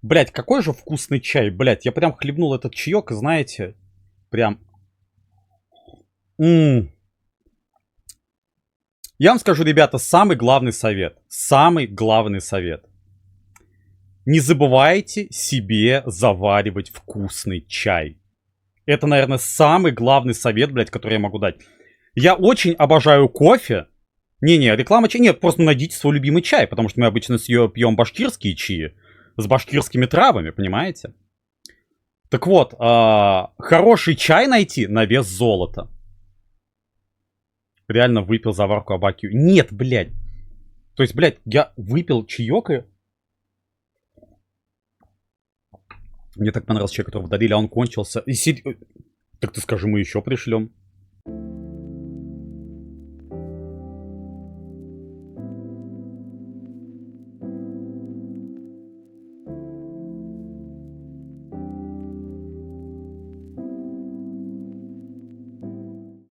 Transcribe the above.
Блять, какой же вкусный чай, блять. Я прям хлебнул этот чаек, знаете, прям... М. Я вам скажу, ребята, самый главный совет. Самый главный совет. Не забывайте себе заваривать вкусный чай. Это, наверное, самый главный совет, блядь, который я могу дать. Я очень обожаю кофе. Не-не, реклама чая. Нет, просто найдите свой любимый чай, потому что мы обычно с ее пьем башкирские чаи. С башкирскими травами, понимаете? Так вот, хороший чай найти на вес золота. Реально выпил заварку Абакию. Нет, блядь. То есть, блядь, я выпил чаек и... Мне так понравился чай, которого дарили, а он кончился. Так ты скажи, мы еще пришлем.